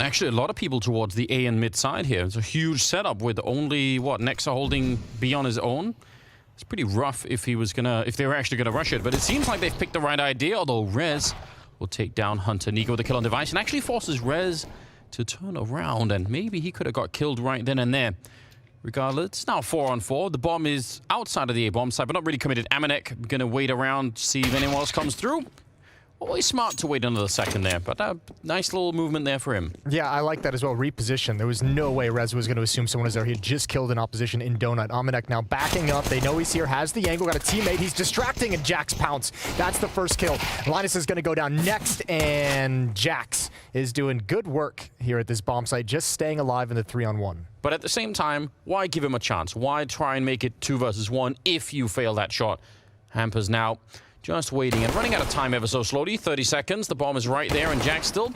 actually a lot of people towards the A and mid side here. It's a huge setup with only, what, Nexa holding B on his own. It's pretty rough if they were actually gonna rush it, but it seems like they've picked the right idea, although Rez will take down Hunter. niko with the kill on device and actually forces Rez to turn around, and maybe he could have got killed right then and there. Regardless, it's now 4-on-4. The bomb is outside of the A bomb site, but not really committed. Amanek gonna wait around, see if anyone else comes through. Always smart to wait another second there, but a nice little movement there for him. Yeah, I like that as well. Reposition. There was no way Rez was going to assume someone was there. He had just killed an opposition in Donut. Amanek now backing up. They know he's here, has the angle, got a teammate. He's distracting, and Jax pounce. That's the first kill. Linus is going to go down next, and Jax is doing good work here at this bomb site, just staying alive in the 3-on-1. But at the same time, why give him a chance? Why try and make it 2 versus 1 if you fail that shot? Hampers now just waiting and running out of time ever so slowly. 30 seconds. The bomb is right there, and Jack still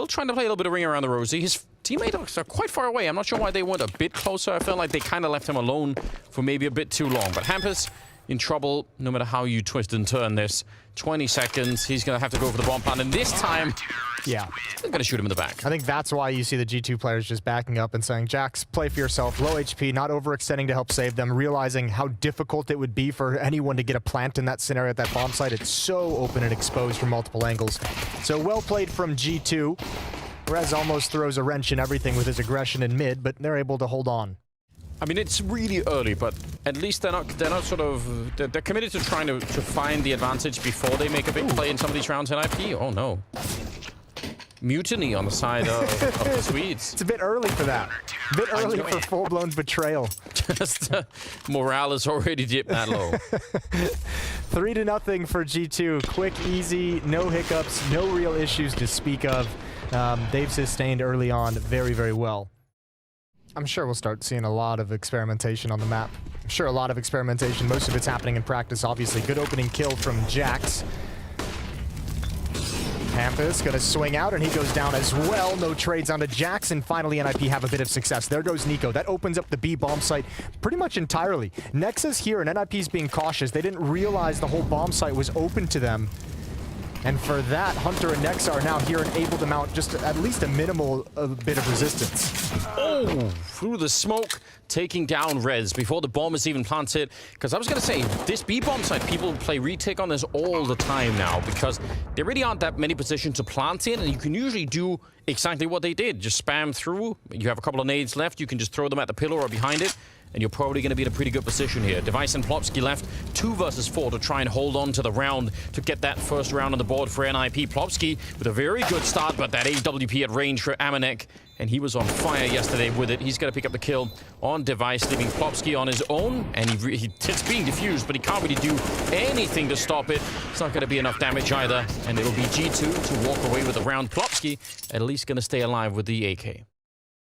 trying to play a little bit of ring around the rosy. His teammates are quite far away. I'm not sure why they weren't a bit closer. I felt like they kind of left him alone for maybe a bit too long. But Hampers in trouble no matter how you twist and turn this. 20 seconds. He's going to have to go for the bomb plant, and this time, yeah, they're going to shoot him in the back. I think that's why you see the G2 players just backing up and saying, Jax, play for yourself, low HP, not overextending to help save them, realizing how difficult it would be for anyone to get a plant in that scenario at that bomb site. It's so open and exposed from multiple angles. So well played from G2. Rez almost throws a wrench in everything with his aggression in mid, but they're able to hold on. I mean, it's really early, but at least they're committed to trying to find the advantage before they make a big play in some of these rounds in IP. Oh no. Mutiny on the side of the Swedes. It's a bit early for that. A bit early for full-blown betrayal. Just morale is already dipped that low. 3-0 for G2. Quick, easy, no hiccups, no real issues to speak of. They've sustained early on very, very well. I'm sure we'll start seeing a lot of experimentation on the map. I'm sure a lot of experimentation. Most of it's happening in practice, obviously. Good opening kill from Jax. Hampus gonna swing out, and he goes down as well. No trades onto Jax, and finally NIP have a bit of success. There goes niko. That opens up the B bomb site pretty much entirely. Nexa's here, and NIP's being cautious. They didn't realize the whole bomb site was open to them. And for that, Hunter and Nexa are now here and able to mount just at least a minimal bit of resistance. Oh, through the smoke, taking down Rez before the bomb is even planted. Because I was going to say, this B-bomb site, people play retake on this all the time now because there really aren't that many positions to plant in, and you can usually do exactly what they did. Just spam through. You have a couple of nades left. You can just throw them at the pillar or behind it, and you're probably going to be in a pretty good position here. Device and Plopsky left 2 versus 4 to try and hold on to the round to get that first round on the board for NIP. Plopsky with a very good start, but that AWP at range for Amanek, and he was on fire yesterday with it. He's going to pick up the kill on Device, leaving Plopsky on his own, and it's being diffused, but he can't really do anything to stop it. It's not going to be enough damage either, and it'll be G2 to walk away with the round. Plopsky at least going to stay alive with the AK.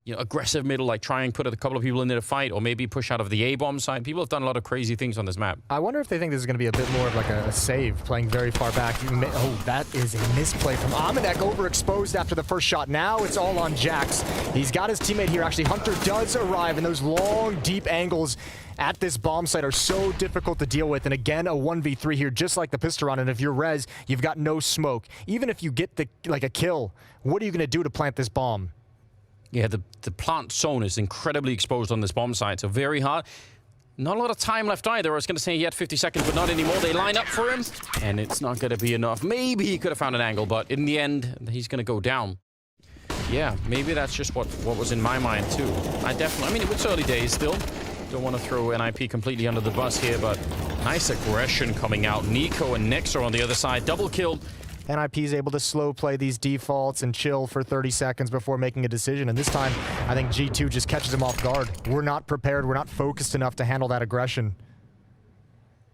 You know, aggressive middle, like try and put a couple of people in there to fight, or maybe push out of the A-bomb side. People have done a lot of crazy things on this map. I wonder if they think this is going to be a bit more of like a save, playing very far back. Oh, that is a misplay from Amanek, overexposed after the first shot. Now it's all on Jax. He's got his teammate here. Actually, Hunter does arrive, and those long, deep angles at this bomb site are so difficult to deal with. And again, a 1v3 here, just like the pistol round. And if you're Rez, you've got no smoke. Even if you get a kill, what are you going to do to plant this bomb? Yeah, the plant zone is incredibly exposed on this bomb site, so very hard. Not a lot of time left either. I was going to say he had 50 seconds, but not anymore. They line up for him, and it's not going to be enough. Maybe he could have found an angle, but in the end, he's going to go down. Yeah, maybe that's just what was in my mind, too. I mean, it's early days still. Don't want to throw NIP completely under the bus here, but nice aggression coming out. niko and Nexa on the other side. Double kill. NIP is able to slow play these defaults and chill for 30 seconds before making a decision. And this time, I think G2 just catches them off guard. We're not prepared. We're not focused enough to handle that aggression.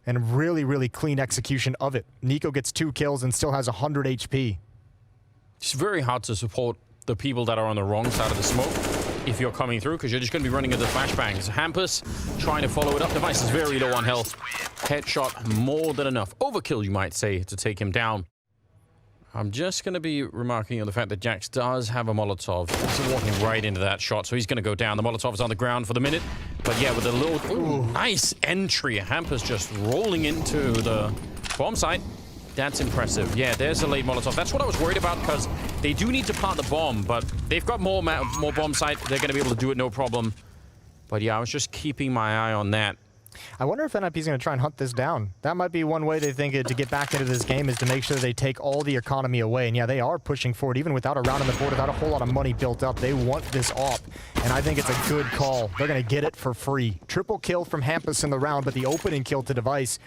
And really, really clean execution of it. niko gets 2 kills and still has 100 HP. It's very hard to support the people that are on the wrong side of the smoke if you're coming through, because you're just going to be running into flashbangs. Hampus trying to follow it up. Device is very low on health. Headshot more than enough. Overkill, you might say, to take him down. I'm just going to be remarking on the fact that Jax does have a Molotov. He's walking right into that shot, so he's going to go down. The Molotov is on the ground for the minute. But yeah, with a little nice entry. Hampus just rolling into the bomb site. That's impressive. Yeah, there's a late Molotov. That's what I was worried about, because they do need to plant the bomb, but they've got more bomb site. They're going to be able to do it no problem. But yeah, I was just keeping my eye on that. I wonder if NIP is going to try and hunt this down. That might be one way they think to get back into this game, is to make sure they take all the economy away. And yeah, they are pushing forward, even without a round on the board, without a whole lot of money built up. They want this off, and I think it's a good call. They're going to get it for free. Triple kill from Hampus in the round, but the opening kill to Device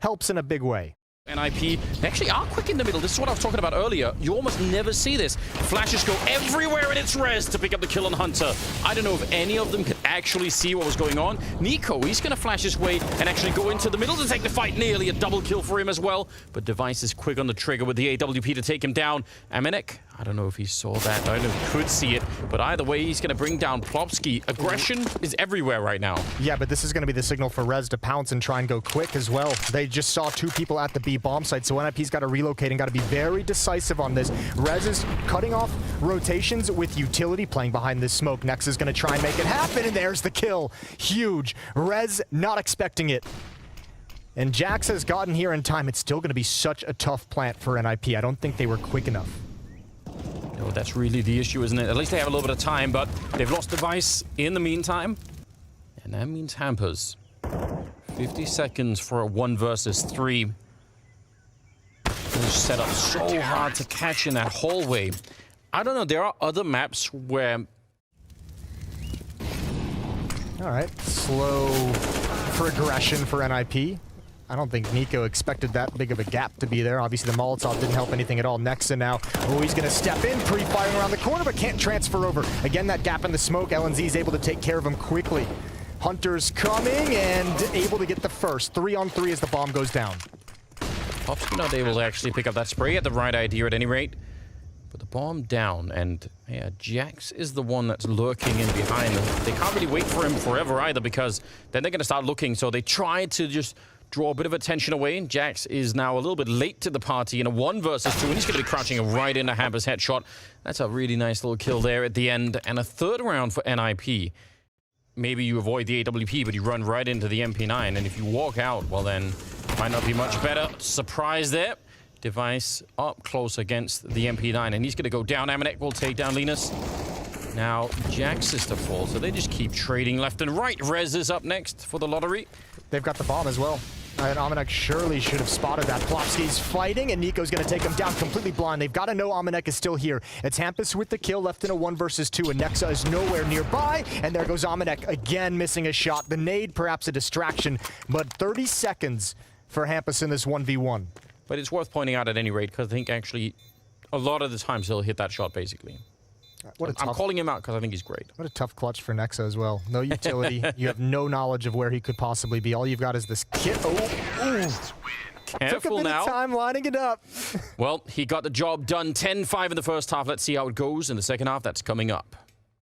helps in a big way. NIP, they actually are quick in the middle. This is what I was talking about earlier. You almost never see this. Flashes go everywhere in its res to pick up the kill on Hunter. I don't know if any of them could actually see what was going on. niko, he's going to flash his way and actually go into the middle to take the fight. Nearly a double kill for him as well. But Device is quick on the trigger with the AWP to take him down. Amanek, I don't know if he saw that. I don't know if he could see it. But either way, he's going to bring down Plopsky. Aggression is everywhere right now. Yeah, but this is going to be the signal for Rez to pounce and try and go quick as well. They just saw two people at the B bomb site, so NIP's got to relocate and got to be very decisive on this. Rez is cutting off rotations with utility, playing behind this smoke. Nex is going to try and make it happen, and there's the kill. Huge. Rez not expecting it. And Jax has gotten here in time. It's still going to be such a tough plant for NIP. I don't think they were quick enough. No, that's really the issue, isn't it? At least they have a little bit of time, but they've lost Device in the meantime. And that means Hampers. 50 seconds for a 1 versus 3. Set up so hard to catch in that hallway. I don't know, there are other maps where... Alright, slow progression for NIP. I don't think niko expected that big of a gap to be there. Obviously the Molotov didn't help anything at all. Nexa now, oh, he's gonna step in, pre-firing around the corner, but can't transfer over. Again, that gap in the smoke, LNZ is able to take care of him quickly. Hunter's coming and able to get the first. 3-on-3 as the bomb goes down. Popsky not able to actually pick up that spray. He had the right idea at any rate. But the bomb down, and yeah, Jax is the one that's lurking in behind them. They can't really wait for him forever either, because then they're going to start looking. So they try to just draw a bit of attention away. And Jax is now a little bit late to the party in a 1 versus 2, and he's going to be crouching right into Hampers' headshot. That's a really nice little kill there at the end, and a third round for NIP. Maybe you avoid the AWP, but you run right into the MP9, and if you walk out, well then, might not be much better. Surprise there. Device up close against the MP9, and he's going to go down. Amanek will take down Linus. Now, Jax is to fall, so they just keep trading left and right. Rez is up next for the lottery. They've got the bomb as well. And Amanek surely should have spotted that. Plopsky's fighting, and niko's going to take him down completely blind. They've got to know Amanek is still here. It's Hampus with the kill, left in a 1 versus 2, and Nexa is nowhere nearby. And there goes Amanek, again missing a shot. The nade, perhaps a distraction, but 30 seconds for Hampus in this 1v1. But it's worth pointing out at any rate, because I think actually a lot of the times he'll hit that shot, basically. I'm calling him out because I think he's great. What a tough clutch for Nexa as well. No utility. You have no knowledge of where he could possibly be. All you've got is this kit. Oh, careful took a bit now. of time lining it up. Well, he got the job done. 10-5 in the first half. Let's see how it goes in the second half. That's coming up.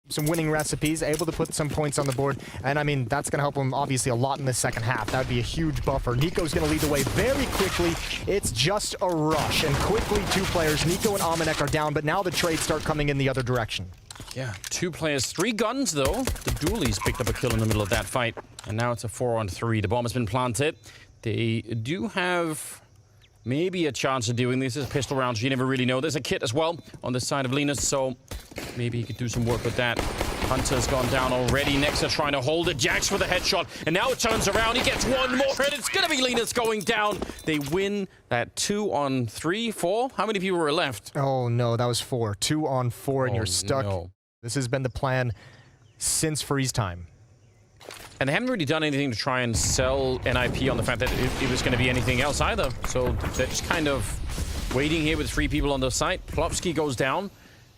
Some winning recipes, able to put some points on the board. And I mean, that's going to help him obviously a lot in the second half. That would be a huge buffer. niko's going to lead the way very quickly. It's just a rush. And quickly, 2 players, niko and Amanek, are down. But now the trades start coming in the other direction. Yeah, 2 players, 3 guns though. The Doolies picked up a kill in the middle of that fight. And now it's a 4-on-3. The bomb has been planted. They do have maybe a chance of doing this. As pistol rounds, you never really know. There's a kit as well on this side of Linus, so maybe he could do some work with that. Hunter's gone down already. Nexa trying to hold it. Jax with a headshot, and now it turns around. He gets 1 more, and it's gonna be Linus going down. They win that 2-on-3, 4. How many people were left? Oh no, that was 4. 2-on-4, and you're stuck. No. This has been the plan since freeze time. And they haven't really done anything to try and sell NIP on the fact that it was going to be anything else either. So they're just kind of waiting here with 3 people on the site. Plopsky goes down.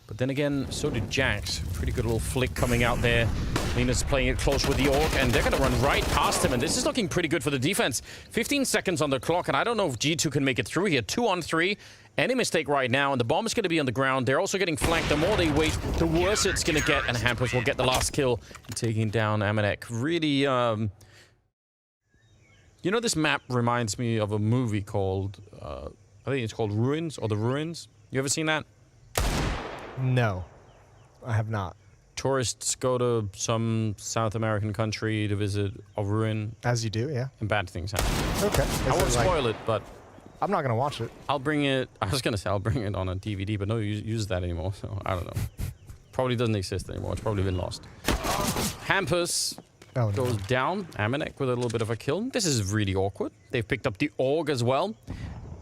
But then again, so did Jax. Pretty good little flick coming out there. Linus playing it close with the Orc, and they're going to run right past him. And this is looking pretty good for the defense. 15 seconds on the clock, and I don't know if G2 can make it through here. 2-on-3. Any mistake right now, and the bomb is going to be on the ground. They're also getting flanked. The more they wait, the worse it's going to get. And Hampus will get the last kill, taking down Amanek. Really, you know, this map reminds me of a movie called, I think it's called Ruins, or The Ruins. You ever seen that? No, I have not. Tourists go to some South American country to visit a ruin. As you do, yeah. And bad things happen. Okay. I won't spoil it, but I'm not gonna watch it. I'll bring it. I was gonna say I'll bring it on a DVD, but no use that anymore. So I don't know. Probably doesn't exist anymore. It's probably been lost. Hampus goes down. Amanek with a little bit of a kill. This is really awkward. They've picked up the AUG as well.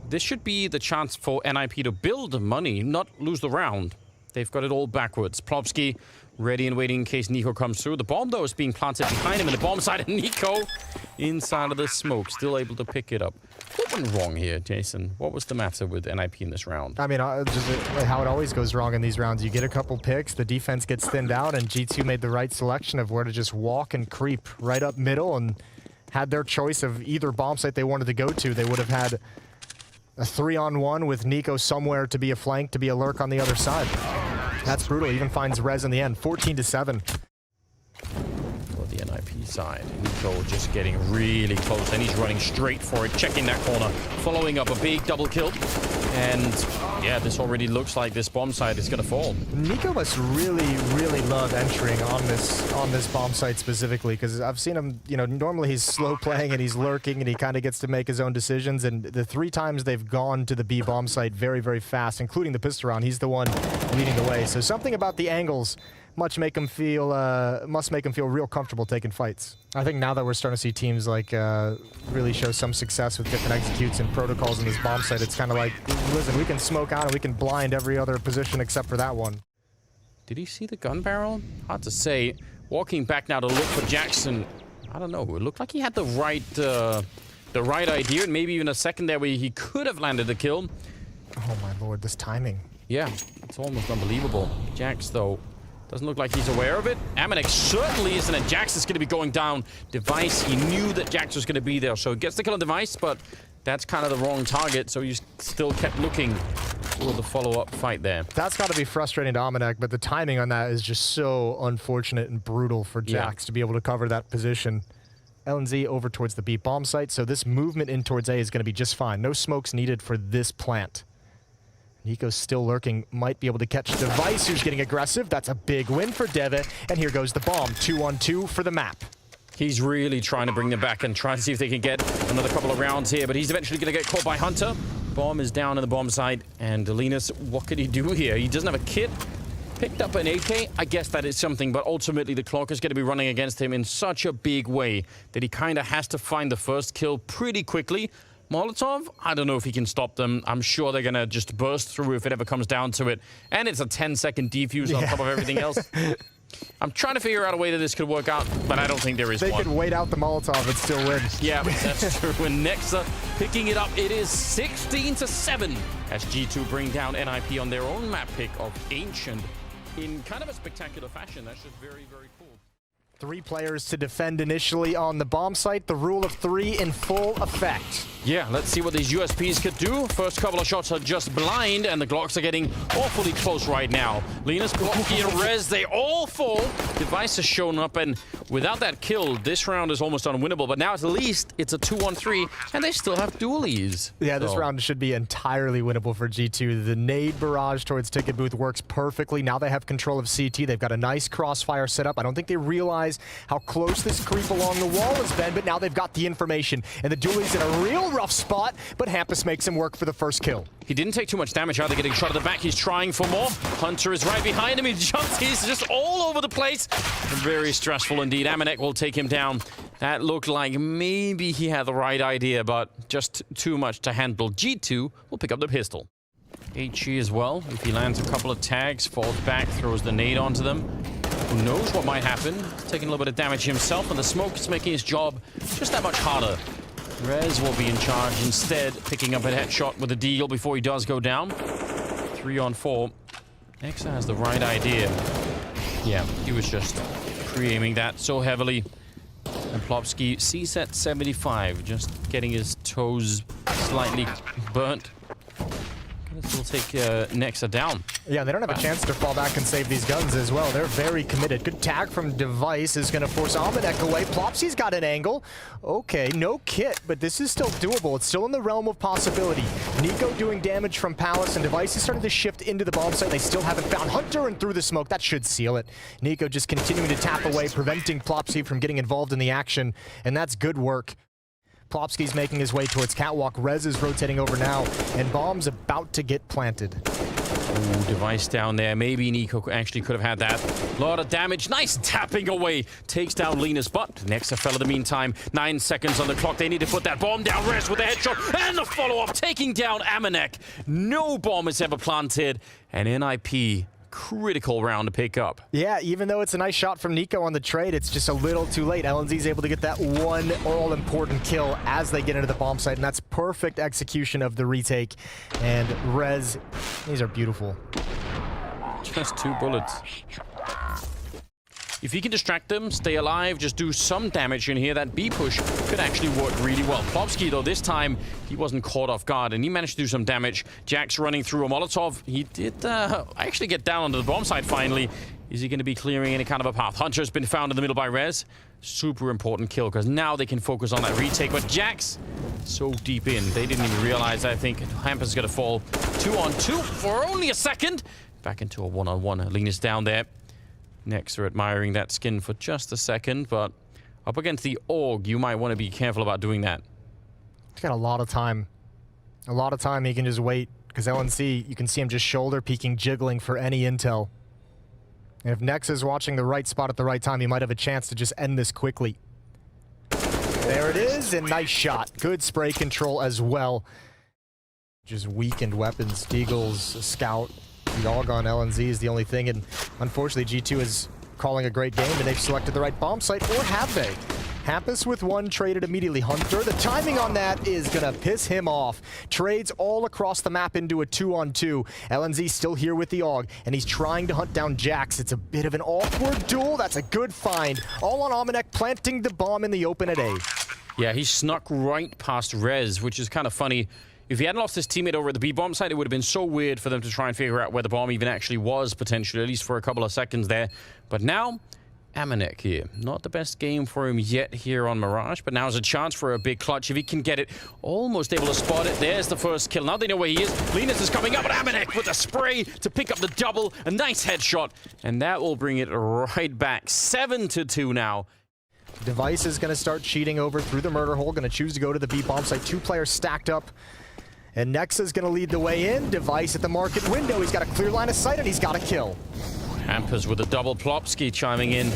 This should be the chance for NIP to build money, not lose the round. They've got it all backwards. Plopsky ready and waiting in case niko comes through. The bomb, though, is being planted behind him in the bomb side. And niko inside of the smoke, still able to pick it up. What went wrong here, Jason? What was the matter with NIP in this round? I mean, just how it always goes wrong in these rounds. You get a couple picks, the defense gets thinned out, and G2 made the right selection of where to just walk and creep right up middle and had their choice of either bomb site they wanted to go to. They would have had a 3-on-1 with niko somewhere to be a flank, to be a lurk on the other side. That's brutal. Even finds Rez in the end. 14-7. For the NIP side, niko just getting really close, and he's running straight for it, checking that corner, following up a big double kill. And yeah, this already looks like this bomb site is going to fall. niko must really love entering on this bomb site specifically, because I've seen him, you know, normally he's slow playing and he's lurking and he kind of gets to make his own decisions. And the 3 times they've gone to the B bomb site very fast, including the pistol round, he's the one leading the way. So something about the angles must make him feel real comfortable taking fights. I think now that we're starting to see teams like really show some success with different executes and protocols in this bomb site, it's kind of like, listen, we can smoke out and we can blind every other position except for that one. Did he see the gun barrel? Hard to say. Walking back now to look for Jackson. I don't know. It looked like he had the right idea, and maybe even a second there where he could have landed the kill. Oh my lord, this timing. Yeah, it's almost unbelievable. Jax, though, doesn't look like he's aware of it. Amanek certainly isn't, and Jax is going to be going down. Device, he knew that Jax was going to be there, so he gets the kill on Device, but that's kind of the wrong target, so he still kept looking for the follow-up fight there. That's got to be frustrating to Amanek, but the timing on that is just so unfortunate and brutal for Jax to be able to cover that position. LNZ over towards the B bomb site, so this movement in towards A is going to be just fine. No smokes needed for this plant. niko's still lurking, might be able to catch Device, who's getting aggressive. That's a big win for Devitt, and here goes the bomb. 2-on-2 for the map. He's really trying to bring them back and try to see if they can get another couple of rounds here, but he's eventually going to get caught by Hunter. Bomb is down on the bomb side, and Linus, what could he do here? He doesn't have a kit. Picked up an AK. I guess that is something, but ultimately the clock is going to be running against him in such a big way that he kind of has to find the first kill pretty quickly. Molotov, I don't know if he can stop them. I'm sure they're going to just burst through if it ever comes down to it. And it's a 10-second defuse on top of everything else. I'm trying to figure out a way that this could work out, but I don't think there is one. They could wait out the Molotov and still win. Yeah, that's true. And Nexa picking it up, it is 16-7 as G2 bring down NIP on their own map pick of Ancient in kind of a spectacular fashion. That's just very cool. 3 players to defend initially on the bomb site. The rule of 3 in full effect. Yeah, let's see what these USPs could do. First couple of shots are just blind, and the Glocks are getting awfully close right now. Linus, Blocky, and Rez, they all fall. Device has shown up, and without that kill, this round is almost unwinnable. But now at least it's a 2-on-3, and they still have dualies. Yeah, this round should be entirely winnable for G2. The nade barrage towards Ticket Booth works perfectly. Now they have control of CT. They've got a nice crossfire set up. I don't think they realize how close this creep along the wall has been, but now they've got the information. And the dualie's in a real rough spot, but Hampus makes him work for the first kill. He didn't take too much damage either, getting shot at the back. He's trying for more. Hunter is right behind him. He jumps. He's just all over the place. Very stressful indeed. Amanek will take him down. That looked like maybe he had the right idea, but just too much to handle. G2 will pick up the pistol. HE as well. If he lands a couple of tags, falls back, throws the nade onto them. Who knows what might happen? He's taking a little bit of damage himself, and the smoke is making his job just that much harder. Rez will be in charge instead, picking up a headshot with a deal before he does go down. 3-on-4. Nexa has the right idea. Yeah, he was just pre-aiming that so heavily. And Plopsky sees at 75, just getting his toes slightly burnt. We'll take Nexa down. Yeah, they don't have a chance to fall back and save these guns as well. They're very committed. Good tag from Device is going to force Amanek away. Plopsy's got an angle. Okay, no kit, but this is still doable. It's still in the realm of possibility. niko doing damage from Palace, and Device is starting to shift into the bomb site. They still haven't found Hunter, and through the smoke, that should seal it. niko just continuing to tap away, preventing Plopsy from getting involved in the action, and that's good work. Plopsky's making his way towards catwalk. Rez is rotating over now, and bomb's about to get planted. Ooh, device down there. Maybe niko actually could have had that. A lot of damage. Nice tapping away. Takes down Linus, but Nexa fell in the meantime. 9 seconds on the clock. They need to put that bomb down. Rez with a headshot and the follow-up, taking down amanek. No bomb is ever planted, and NIP, critical round to pick up. Yeah, even though it's a nice shot from niko on the trade, it's just a little too late. LNZ's able to get that one all-important kill as they get into the bomb site, and that's perfect execution of the retake. And Rez, these are beautiful. Just 2 bullets. If you can distract them, stay alive, just do some damage in here, that B push could actually work really well. Plopsky, though, this time, he wasn't caught off guard, and he managed to do some damage. Jax running through a Molotov. He did actually get down onto the bomb site finally. Is he going to be clearing any kind of a path? Hunter's been found in the middle by Rez. Super important kill, because now they can focus on that retake. But Jax, so deep in, they didn't even realize, I think. Hamper's going to fall 2-on-2 for only a second. Back into a 1-on-1. Linus down there. Nexa admiring that skin for just a second, but up against the AUG, you might want to be careful about doing that. He's got a lot of time. A lot of time he can just wait, because LNC, you can see him just shoulder peeking, jiggling for any intel. And if Nexa is watching the right spot at the right time, he might have a chance to just end this quickly. There it is, and nice shot. Good spray control as well. Just weakened weapons. Deagle's Scout. The AUG on LNZ is the only thing, and unfortunately G2 is calling a great game, and they've selected the right bomb site, or have they? Hampus with one, traded immediately. Hunter, the timing on that is gonna piss him off. Trades all across the map into a 2-on-2. LNZ still here with the AUG, and he's trying to hunt down Jax. It's a bit of an awkward duel. That's a good find. All on amanek, planting the bomb in the open at A. Yeah, he snuck right past Rez, which is kind of funny. If he hadn't lost his teammate over at the B bomb site, it would have been so weird for them to try and figure out where the bomb even actually was, potentially, at least for a couple of seconds there. But now, amanek here. Not the best game for him yet here on Mirage, but now's a chance for a big clutch if he can get it. Almost able to spot it. There's the first kill. Now they know where he is. Linus is coming up, but amanek with a spray to pick up the double. A nice headshot, and that will bring it right back. 7-2 now. Device is going to start cheating over through the murder hole. Going to choose to go to the B bomb site. 2 players stacked up. And Nexa's going to lead the way in. Device at the market window. He's got a clear line of sight, and he's got a kill. Hampers with a double. Plopsky chiming in.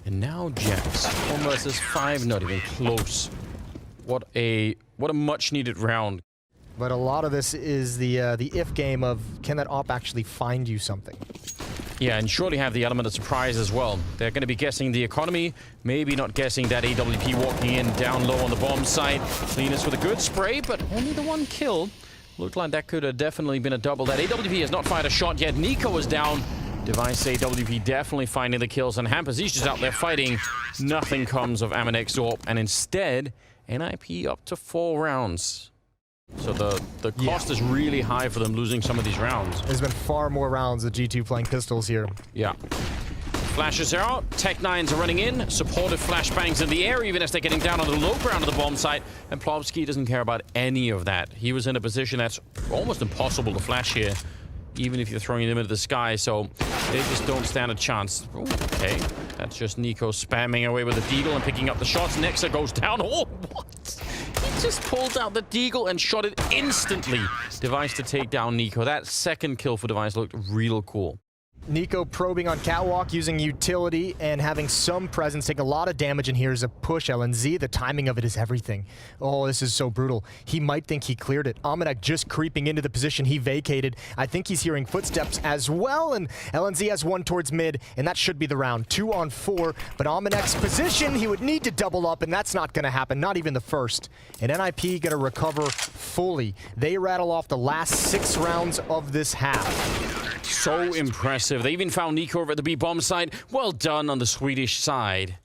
And now Jax. 1 versus 5. Not even close. What a much-needed round. But a lot of this is the if game of, can that op actually find you something? Yeah, and surely have the element of surprise as well. They're going to be guessing the economy, maybe not guessing that AWP walking in down low on the bomb site. Linus with a good spray, but only the 1 kill. Looked like that could have definitely been a double. That AWP has not fired a shot yet. niko is down. Device AWP definitely finding the kills, and Hampers, he's just out there fighting. Nothing comes of amanek's AWP, and instead, NIP up to 4 rounds. So the cost is really high for them losing some of these rounds. There's been far more rounds of G2 playing pistols here. Yeah. Flashes are out, Tech-9s are running in, supportive flashbangs in the air even as they're getting down on the low ground of the bomb site, and Plopsky doesn't care about any of that. He was in a position that's almost impossible to flash here, even if you're throwing them into the sky, so they just don't stand a chance. Ooh, okay, that's just niko spamming away with the deagle and picking up the shots. Nexa goes down. Oh, what? He just pulled out the deagle and shot it instantly. Device to take down niko. That second kill for Device looked real cool. niko probing on catwalk, using utility and having some presence, taking a lot of damage, and here's a push. LNZ, the timing of it is everything. Oh, this is so brutal. He might think he cleared it. amanek just creeping into the position he vacated. I think he's hearing footsteps as well, and LNZ has 1 towards mid, and that should be the round. 2-on-4, but amanek's position, he would need to double up, and that's not going to happen, not even the first. And NIP going to recover fully. They rattle off the last 6 rounds of this half. So impressive. They even found niko over at the B bomb site. Well done on the Swedish side.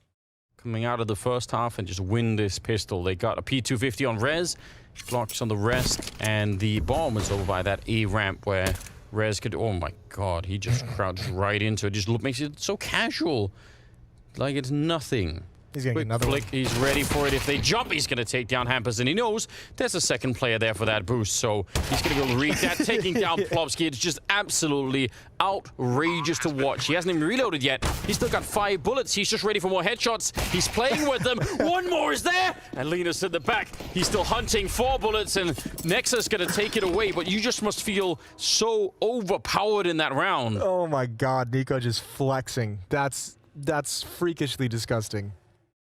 Coming out of the first half and just win this pistol. They got a P250 on Rez, blocks on the rest, and the bomb was over by that A ramp where Rez could... Oh my god, he just crouched right into it. Just makes it so casual. Like it's nothing. He's gonna get another flick. one. He's ready for it. If they jump, he's going to take down Hampus, and he knows there's a second player there for that boost, so he's going to go read that, taking down Plopsky. It's just absolutely outrageous to watch. He hasn't even reloaded yet. He's still got 5 bullets. He's just ready for more headshots. He's playing with them. One more is there, and Linus in the back. He's still hunting 4 bullets, and Nexus going to take it away, but you just must feel so overpowered in that round. Oh my god, niko just flexing. That's freakishly disgusting.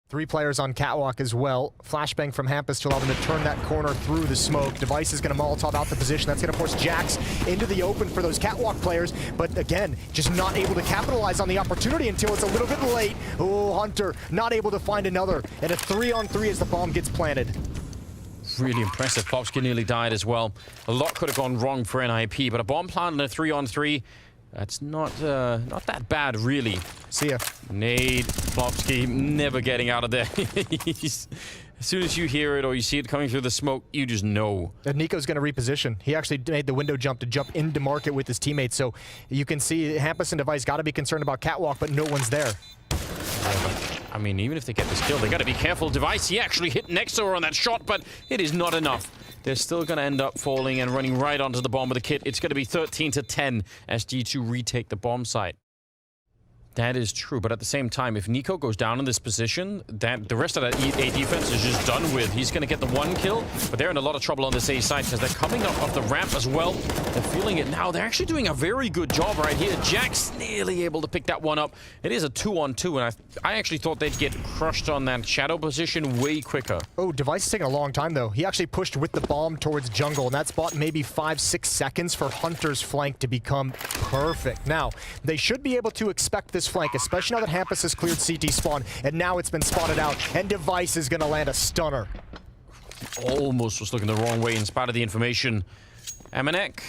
3 players on catwalk as well. Flashbang from Hampus to allow them to turn that corner through the smoke. Device is going to Molotov out the position. That's going to force Jax into the open for those catwalk players. But again, just not able to capitalize on the opportunity until it's a little bit late. Oh, Hunter not able to find another. And a 3-on-3 as the bomb gets planted. Really impressive. Plopsky nearly died as well. A lot could have gone wrong for NIP, but a bomb plant and a 3-on-3, that's not that bad, really. See ya. Nade, Plopsky, never getting out of there. As soon as you hear it or you see it coming through the smoke, you just know. And niko's going to reposition. He actually made the window jump to jump into market with his teammates, so you can see Hampus and Device got to be concerned about catwalk, but no one's there. I mean, even if they get this kill, they got to be careful. Device, he actually hit Nexo on that shot, but it is not enough. They're still going to end up falling and running right onto the bomb with the kit. It's going to be 13-10 as G2 retake the bomb site. That is true, but at the same time, if niko goes down in this position, that the rest of that A defense is just done with. He's going to get the 1 kill, but they're in a lot of trouble on this A side because they're coming up off the ramp as well. They're feeling it now. They're actually doing a very good job right here. Jax nearly able to pick that one up. It is a 2-on-2, and I actually thought they'd get crushed on that shadow position way quicker. Oh, Device is taking a long time, though. He actually pushed with the bomb towards jungle, and that's bought maybe 5-6 seconds for Hunter's flank to become perfect. Now, they should be able to expect this flank, especially now that Hampus has cleared CT spawn, and now it's been spotted out, and Device is going to land a stunner. Almost was looking the wrong way in spite of the information. Amanek,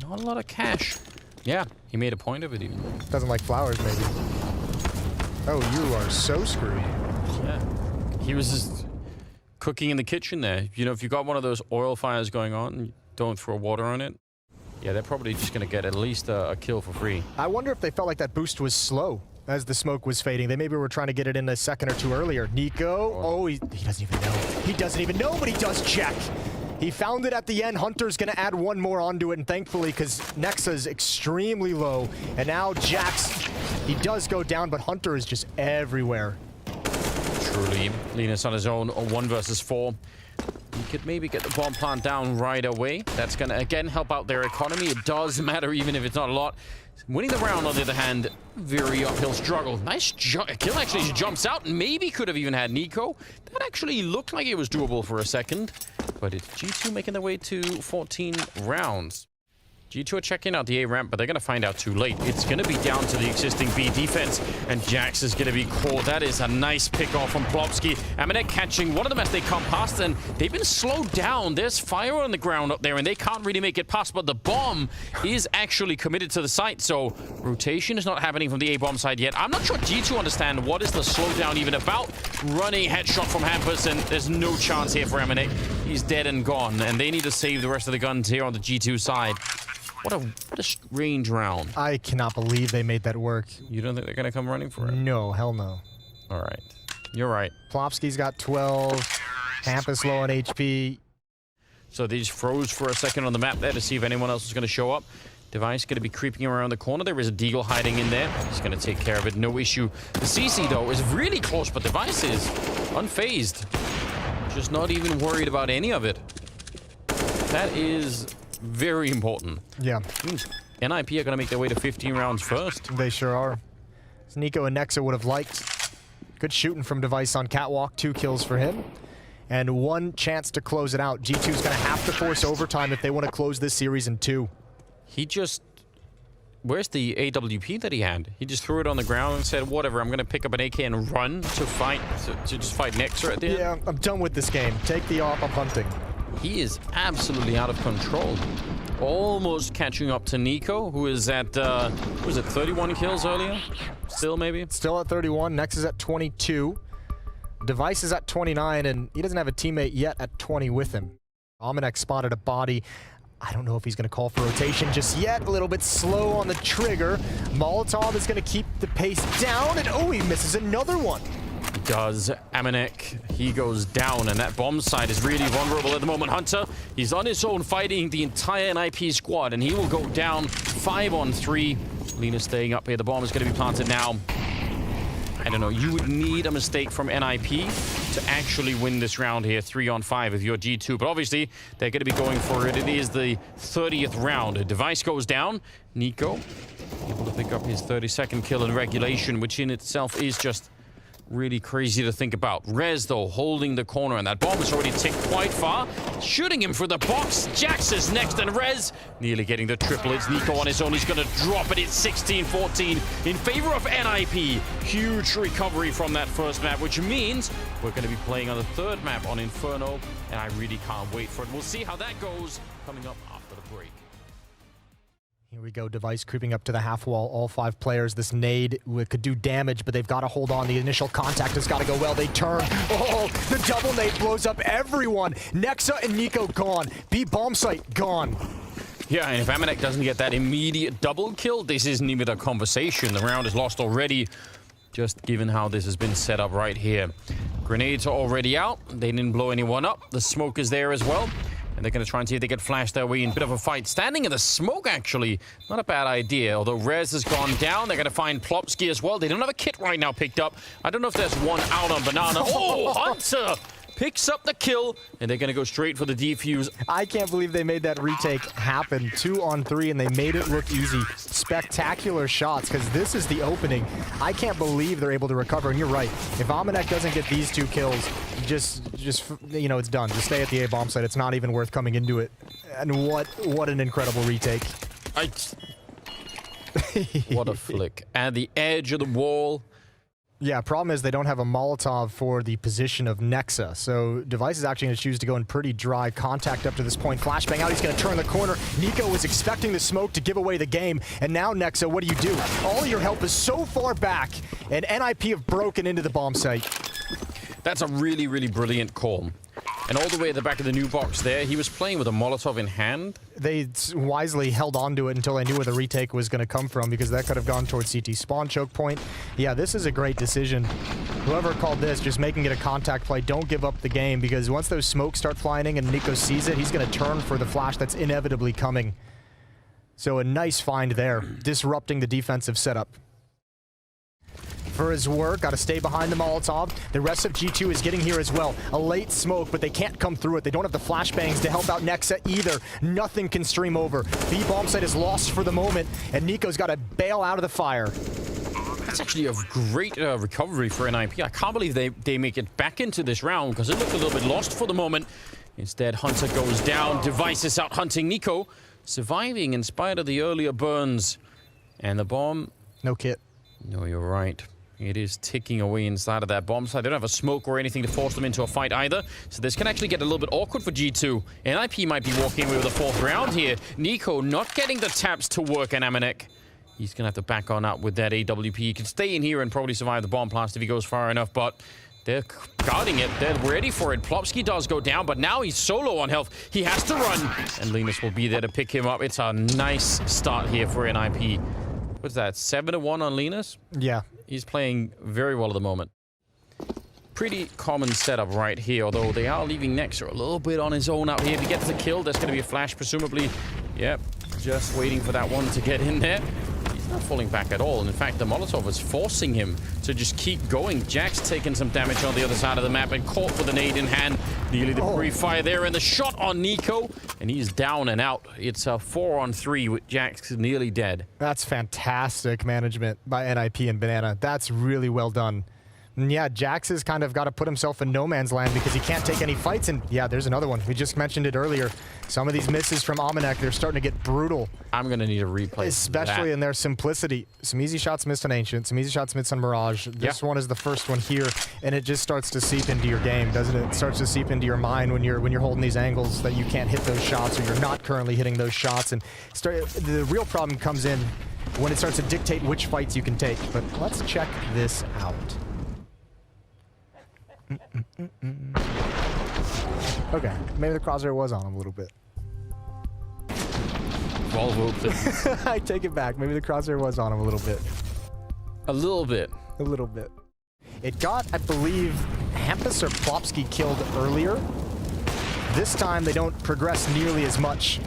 not a lot of cash. Yeah, he made a point of it even. Doesn't like flowers, maybe. Oh, you are so screwed. Yeah, he was just cooking in the kitchen there. You know, if you got one of those oil fires going on, don't throw water on it. Yeah, they're probably just going to get at least a kill for free. I wonder if they felt like that boost was slow as the smoke was fading. They maybe were trying to get it in a second or two earlier. niko, oh, he doesn't even know. He doesn't even know, but he does check. He found it at the end. Hunter's going to add 1 more onto it, and thankfully, because Nexa's extremely low, and now Jax, he does go down, but Hunter is just everywhere. Truly, Linus on his own, 1 versus 4. You could maybe get the bomb plant down right away. That's going to, again, help out their economy. It does matter, even if it's not a lot. Winning the round, on the other hand, very uphill struggle. Nice kill, actually. He jumps out and maybe could have even had niko. That actually looked like it was doable for a second. But it's G2 making their way to 14 rounds. G2 are checking out the A ramp, but they're going to find out too late. It's going to be down to the existing B defense, and Jax is going to be caught. That is a nice pick off from Plopsky. Amanek catching one of them as they come past, and they've been slowed down. There's fire on the ground up there, and they can't really make it past, but the bomb is actually committed to the site, so rotation is not happening from the A bomb side yet. I'm not sure G2 understand what is the slowdown even about. Running headshot from Hampus, and there's no chance here for Amanek. He's dead and gone, and they need to save the rest of the guns here on the G2 side. What a strange round. I cannot believe they made that work. You don't think they're going to come running for it? No, hell no. All right. You're right. Plopsky's got 12. Hampus low on HP. So they just froze for a second on the map there to see if anyone else was going to show up. Device going to be creeping around the corner. There is a Deagle hiding in there. He's going to take care of it. No issue. The CC, though, is really close, but Device is unfazed. Just not even worried about any of it. That is very important. Yeah. NIP are going to make their way to 15 rounds first. They sure are. So niko and Nexa would have liked. Good shooting from Device on catwalk. 2 kills for him. And 1 chance to close it out. G2's going to have to force overtime if they want to close this series in 2. He just... Where's the AWP that he had? He just threw it on the ground and said, whatever, I'm going to pick up an AK and run to fight, to just fight Nexa at the end. Yeah, I'm done with this game. Take the op, I'm hunting. He is absolutely out of control. Almost catching up to niko, who is at, was it 31 kills earlier? Still, maybe? Still at 31. Nex is at 22. Device is at 29, and he doesn't have a teammate yet at 20 with him. Amanek spotted a body. I don't know if he's going to call for rotation just yet. A little bit slow on the trigger. Molotov is going to keep the pace down, and oh, he misses another one. does Amanek. He goes down, and that bomb site is really vulnerable at the moment. Hunter, he's on his own fighting the entire NIP squad, and he will go down 5 on 3. Lena staying up here. The bomb is going to be planted now. I don't know. You would need a mistake from NIP to actually win this round here, 3 on 5 with your G2. But obviously, they're going to be going for it. It is the 30th round. A device goes down. niko able to pick up his 32nd kill in regulation, which in itself is just really crazy to think about. Rez, though, holding the corner, and that bomb has already ticked quite far. Shooting him for the box. Jax is next, and Rez nearly getting the triple. It's niko on his own. He's going to drop it. It's 16-14 in favor of NIP. Huge recovery from that first map, which means we're going to be playing on the third map on Inferno, and I really can't wait for it. We'll see how that goes coming up after the break. Here we go, device creeping up to the half wall. All 5 players. This nade could do damage, but they've got to hold on. The initial contact has got to go well. They turn. Oh, the double nade blows up everyone. Nexa and niko gone. B bomb site gone. Yeah, and if Amanek doesn't get that immediate double kill, this isn't even a conversation. The round is lost already, just given how this has been set up right here. Grenades are already out. They didn't blow anyone up. The smoke is there as well. And they're going to try and see if they can flash their way in. Bit of a fight. Standing in the smoke, actually. Not a bad idea. Although Rez has gone down. They're going to find Plopsky as well. They don't have a kit right now picked up. I don't know if there's one out on Banana. Oh, Hunter picks up the kill. And they're going to go straight for the defuse. I can't believe they made that retake happen. 2 on 3, and they made it look easy. Spectacular shots, because this is the opening. I can't believe they're able to recover. And you're right. If Amanek doesn't get these 2 kills, just you know, it's done. Just stay at the A bomb site. It's not even worth coming into it. And what an incredible retake. What a flick. At the edge of the wall. Yeah, problem is they don't have a Molotov for the position of Nexa. So Device is actually going to choose to go in pretty dry contact up to this point. Flashbang out, he's going to turn the corner. niko was expecting the smoke to give away the game. And now Nexa, what do? All your help is so far back, and NIP have broken into the bomb site. That's a really, really brilliant call. And all the way at the back of the new box there, he was playing with a Molotov in hand. They wisely held on to it until they knew where the retake was going to come from, because that could have gone towards CT spawn choke point. Yeah, this is a great decision. Whoever called this, just making it a contact play, don't give up the game, because once those smokes start flying and niko sees it, he's going to turn for the flash that's inevitably coming. So a nice find there, disrupting the defensive setup. For his work, got to stay behind the Molotov. The rest of G2 is getting here as well. A late smoke, but they can't come through it. They don't have the flashbangs to help out Nexa either. Nothing can stream over. B bomb site is lost for the moment, and niko's got to bail out of the fire. That's actually a great recovery for NIP. I can't believe they make it back into this round, because it looked a little bit lost for the moment. Instead, Hunter goes down. Device is out hunting niko, surviving in spite of the earlier burns. And the bomb... No kit. No, you're right. It is ticking away inside of that bomb site. They don't have a smoke or anything to force them into a fight either. So this can actually get a little bit awkward for G2. NIP might be walking away with a 4th round here. niko not getting the taps to work, and Amanek, he's going to have to back on up with that AWP. He can stay in here and probably survive the bomb blast if he goes far enough, but they're guarding it. They're ready for it. Plopsky does go down, but now he's solo on health. He has to run, and Linus will be there to pick him up. It's a nice start here for NIP. What's that, 7-1 on Linus? Yeah. He's playing very well at the moment. Pretty common setup right here, although they are leaving Nexa a little bit on his own out here. If he gets the kill, there's going to be a flash, presumably. Yep, just waiting for that one to get in there. He's not falling back at all. And in fact, the Molotov is forcing him to just keep going. Jack's taking some damage on the other side of the map and caught with a nade in hand. Nearly the pre-fire there, and the shot on niko, and he's down and out. It's a 4 on 3 with Jax nearly dead. That's fantastic management by NIP and Banana. That's really well done. And yeah, Jax has kind of got to put himself in no man's land because he can't take any fights. And yeah, there's another one. We just mentioned it earlier. Some of these misses from Amanek, they're starting to get brutal. I'm going to need a replay. Especially in their simplicity. Some easy shots missed on Ancient, some easy shots missed on Mirage. This one is the first one here, and it just starts to seep into your game, doesn't it? It starts to seep into your mind when you're holding these angles that you can't hit those shots, or you're not currently hitting those shots. And the real problem comes in when it starts to dictate which fights you can take. But let's check this out. Okay, maybe the crosshair was on him a little bit. I take it back. Maybe the crosshair was on him a little bit. A little bit. A little bit. It got, I believe, Hampus or Plopsky killed earlier. This time, they don't progress nearly as much.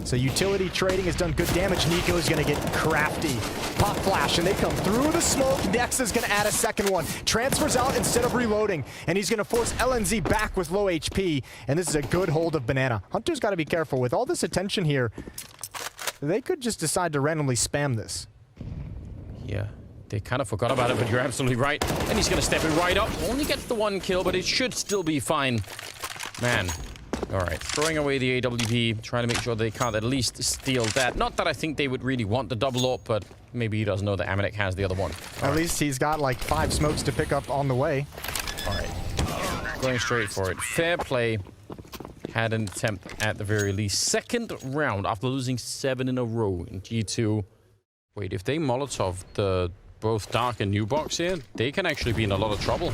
So utility trading has done good damage. niko is going to get crafty. Pop flash, and they come through the smoke. Nex is going to add a second one. Transfers out instead of reloading, and he's going to force LNZ back with low HP, and this is a good hold of Banana. Hunter's got to be careful. With all this attention here, they could just decide to randomly spam this. Yeah, they kind of forgot about it, but you're absolutely right. And he's going to step it right up. Only gets the one kill, but it should still be fine. Man. All right, throwing away the AWP, trying to make sure they can't at least steal that. Not that I think they would really want the double up, but maybe he doesn't know that mnatic has the other one. At least he's got like 5 smokes to pick up on the way. All right, going straight for it. Fair play. Had an attempt at the very least. Second round after losing 7 in a row in G2. Wait, if they Molotov the both Dark and New Box here, they can actually be in a lot of trouble.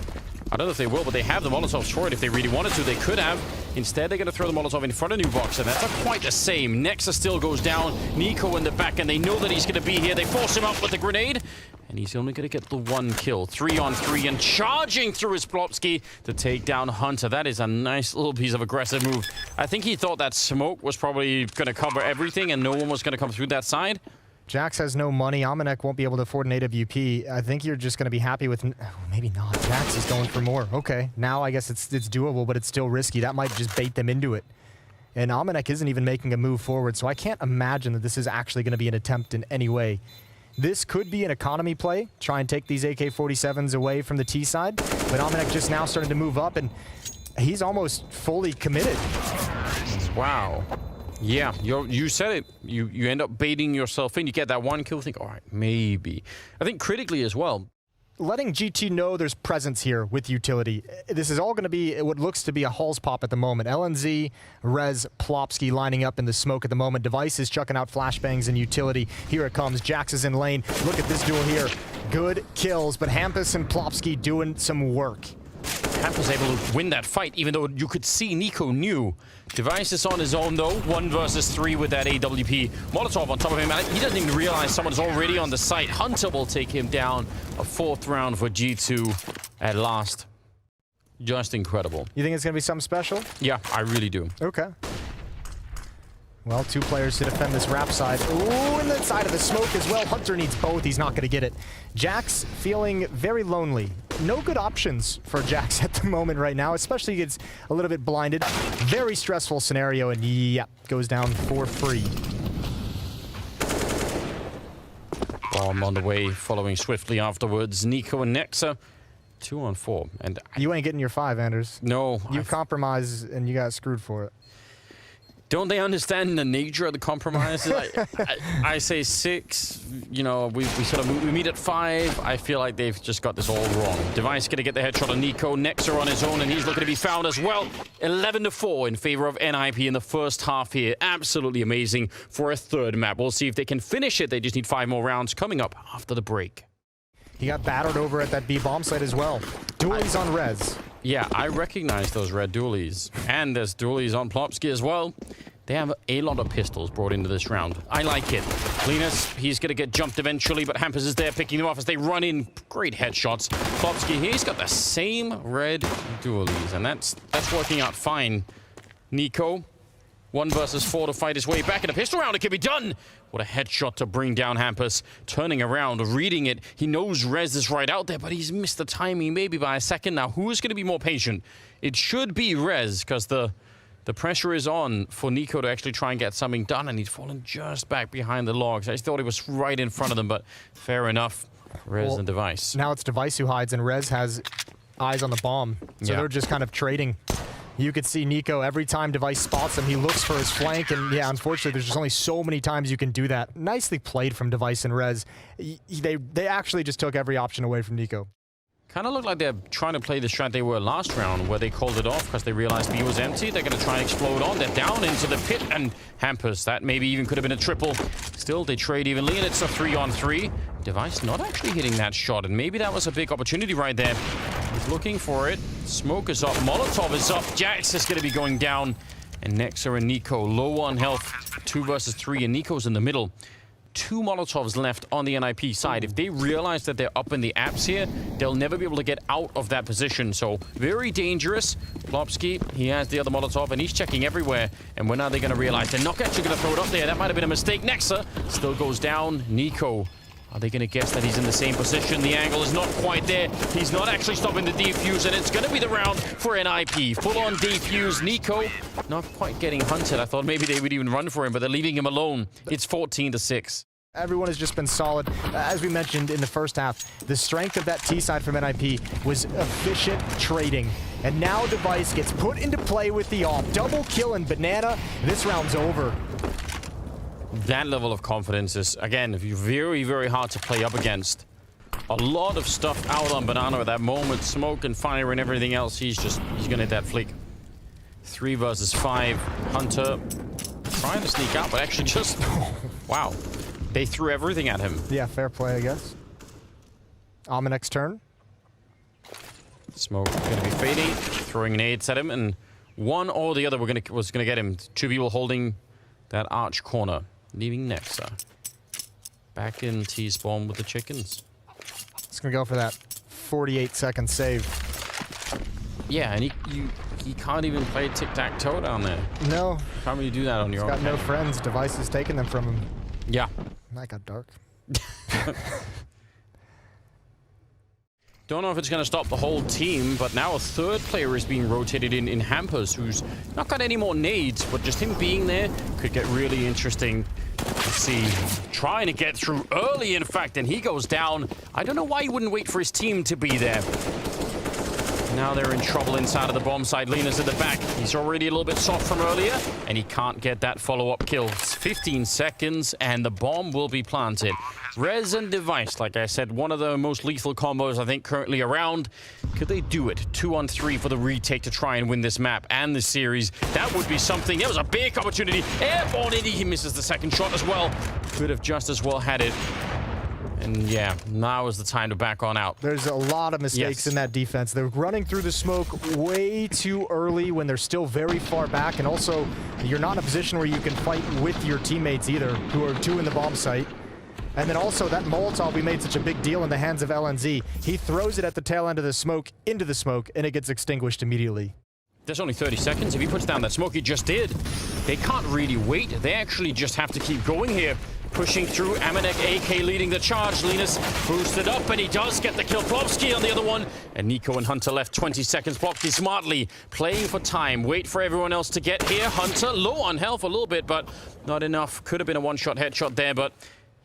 I don't know if they will, but they have the Molotovs for it. If they really wanted to, they could have. Instead, they're going to throw the Molotov in front of New Box, and that's not quite the same. Nexa still goes down. niko in the back, and they know that he's going to be here. They force him up with the grenade, and he's only going to get the 1 kill. 3 on 3, and charging through his Plopsky to take down Hunter. That is a nice little piece of aggressive move. I think he thought that smoke was probably going to cover everything, and no one was going to come through that side. Jax has no money. Amanek won't be able to afford an AWP. I think you're just going to be happy with... Oh, maybe not. Jax is going for more. Okay, now I guess it's doable, but it's still risky. That might just bait them into it. And Amanek isn't even making a move forward, so I can't imagine that this is actually going to be an attempt in any way. This could be an economy play. Try and take these AK-47s away from the T side. But Amanek just now starting to move up, and he's almost fully committed. Wow. Yeah, you said it. You end up baiting yourself in. You get that 1 kill, think, all right, maybe. I think critically as well. Letting GT know there's presence here with utility. This is all going to be what looks to be a Halls pop at the moment. LNZ, Rez, Plopsky lining up in the smoke at the moment. Device is chucking out flashbangs and utility. Here it comes. Jax is in lane. Look at this duel here. Good kills, but Hampus and Plopsky doing some work. Hampus able to win that fight, even though you could see niko knew. Device is on his own, though. 1 versus 3 with that AWP. Molotov on top of him. He doesn't even realize someone's already on the site. Hunter will take him down. A 4th round for G2 at last. Just incredible. You think it's going to be something special? Yeah, I really do. Okay. Well, 2 players to defend this wrap side. Ooh, and the side of the smoke as well. Hunter needs both. He's not going to get it. Jax feeling very lonely. No good options for Jax at the moment right now, especially he gets a little bit blinded. Very stressful scenario, and yeah, goes down for free. Bomb on the way, following swiftly afterwards. niko and Nexa, 2 on 4. And you ain't getting your 5, Anders. No. You compromised, and you got screwed for it. Don't they understand the nature of the compromise? I say 6, you know, we meet at 5. I feel like they've just got this all wrong. Device gonna get the headshot on niko. Nexa on his own, and he's looking to be found as well. 11-4 in favor of NIP in the first half here. Absolutely amazing for a 3rd map. We'll see if they can finish it. They just need 5 more rounds coming up after the break. He got battered over at that B bomb site as well. Dualies on Rez. Yeah, I recognize those red dualies. And there's dualies on Plopsky as well. They have a lot of pistols brought into this round. I like it. Linus, he's going to get jumped eventually, but Hampus is there picking them off as they run in. Great headshots. Plopsky, he's got the same red dualies, and that's working out fine. niko, 1 versus 4 to fight his way back in a pistol round. It can be done. What a headshot to bring down Hampus. Turning around, reading it. He knows Rez is right out there, but he's missed the timing maybe by a second. Now, who's going to be more patient? It should be Rez, because the pressure is on for niko to actually try and get something done, and he's fallen just back behind the logs. I just thought he was right in front of them, but fair enough. Rez and Device. Now it's Device who hides, and Rez has eyes on the bomb. So they're just kind of trading. You could see niko, every time Device spots him, he looks for his flank, and yeah, unfortunately, there's just only so many times you can do that. Nicely played from Device and Rez. They actually just took every option away from niko. Kind of look like they're trying to play the strat they were last round, where they called it off because they realized B was empty. They're going to try and explode on. They're down into the pit, and Hampus, that maybe even could have been a triple. Still, they trade evenly, and it's a 3 on 3. Device not actually hitting that shot, and maybe that was a big opportunity right there. He's looking for it. Smoke is up. Molotov is up. Jax is going to be going down. And Nexa and niko low on health. 2 versus 3, and niko's in the middle. 2 Molotovs left on the NIP side. If they realize that they're up in the apps here, they'll never be able to get out of that position. So very dangerous. Plopsky, he has the other Molotov, and he's checking everywhere. And when are they going to realize they're not actually going to throw it up there? That might have been a mistake. Nexa still goes down. Niko. Are they going to guess that he's in the same position? The angle is not quite there. He's not actually stopping the defuse, and it's going to be the round for NIP. Full-on defuse. Niko not quite getting hunted. I thought maybe they would even run for him, but they're leaving him alone. It's 14-6. Everyone has just been solid. As we mentioned in the first half, the strength of that T side from NIP was efficient trading. And now Device gets put into play with the AWP. Double kill and Banana. This round's over. That level of confidence is, again, very, very hard to play up against. A lot of stuff out on Banana at that moment. Smoke and fire and everything else. He's gonna hit that flick. 3 versus 5. Hunter trying to sneak out, but actually just... wow. They threw everything at him. Yeah, fair play, I guess. Next turn. Smoke gonna be fading, throwing nades at him, and one or the other was gonna get him. 2 people holding that arch corner. Leaving Nexa. Back in T-spawn with the chickens. It's gonna go for that 48-second save. Yeah, and he can't even play tic-tac-toe down there. No. Can't really do that on your own. He's got no friends. Device has taken them from him. Yeah. That got dark. Don't know if it's going to stop the whole team, but now a 3rd player is being rotated in Hampers, who's not got any more nades, but just him being there could get really interesting to see. Trying to get through early, in fact, and he goes down. I don't know why he wouldn't wait for his team to be there. Now they're in trouble inside of the bomb side. Lena's at the back. He's already a little bit soft from earlier, and he can't get that follow-up kill. It's 15 seconds, and the bomb will be planted. Rez and Device, like I said, one of the most lethal combos, I think, currently around. Could they do it? 2-on-3 for the retake to try and win this map and this series. That would be something. It was a big opportunity. Airborne Indy, he misses the 2nd shot as well. Could have just as well had it. And yeah, now is the time to back on out. There's a lot of mistakes in that defense. They're running through the smoke way too early when they're still very far back. And also, you're not in a position where you can fight with your teammates either, who are 2 in the bomb site. And then also, that Molotov we made such a big deal in the hands of LNZ. He throws it at the tail end of the smoke, into the smoke, and it gets extinguished immediately. There's only 30 seconds. If he puts down that smoke he just did, they can't really wait. They actually just have to keep going here. Pushing through, Amanek AK leading the charge. Linus boosted up, and he does get the kill. Plopsky on the other one. And Niko and Hunter left 20 seconds. Plopsky smartly playing for time. Wait for everyone else to get here. Hunter low on health a little bit, but not enough. Could have been a one-shot headshot there, but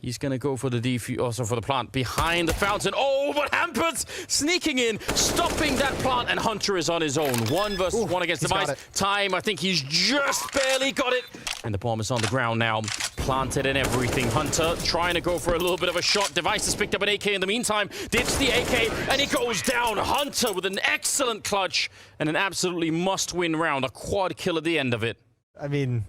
he's going to go for the defuse, also for the plant behind the fountain. Oh, but Hampers sneaking in, stopping that plant, and Hunter is on his own. 1 versus 1 against Device. Time, I think he's just barely got it. And the bomb is on the ground now. Planted and everything. Hunter trying to go for a little bit of a shot. Device has picked up an AK in the meantime. Dips the AK, and he goes down. Hunter with an excellent clutch and an absolutely must-win round. A quad kill at the end of it. I mean,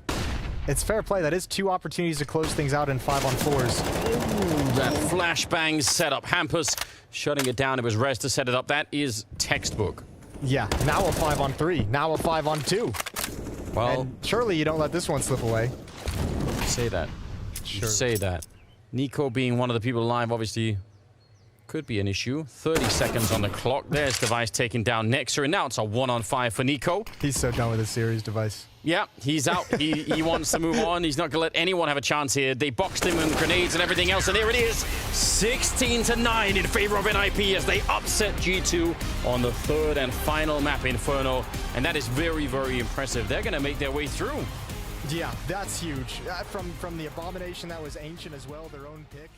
it's fair play. That is 2 opportunities to close things out in 5-on-4s. Ooh, that flashbang setup. Hampers shutting it down. It was Rez to set it up. That is textbook. Yeah, now a 5-on-3. Now a 5-on-2. Well, and surely you don't let this one slip away. Say that. Sure. You say that. Niko being one of the people alive, obviously, could be an issue. 30 seconds on the clock. There's Device taking down Nexa, and now it's a 1-on-5 for Niko. He's so done with this series, Device. Yeah, he's out. He wants to move on. He's not going to let anyone have a chance here. They boxed him with grenades and everything else, and there it is. 16-9 in favor of NIP as they upset G2 on the 3rd and final map, Inferno. And that is very, very impressive. They're going to make their way through. Yeah, that's huge. From the Abomination, that was Ancient as well, their own pick.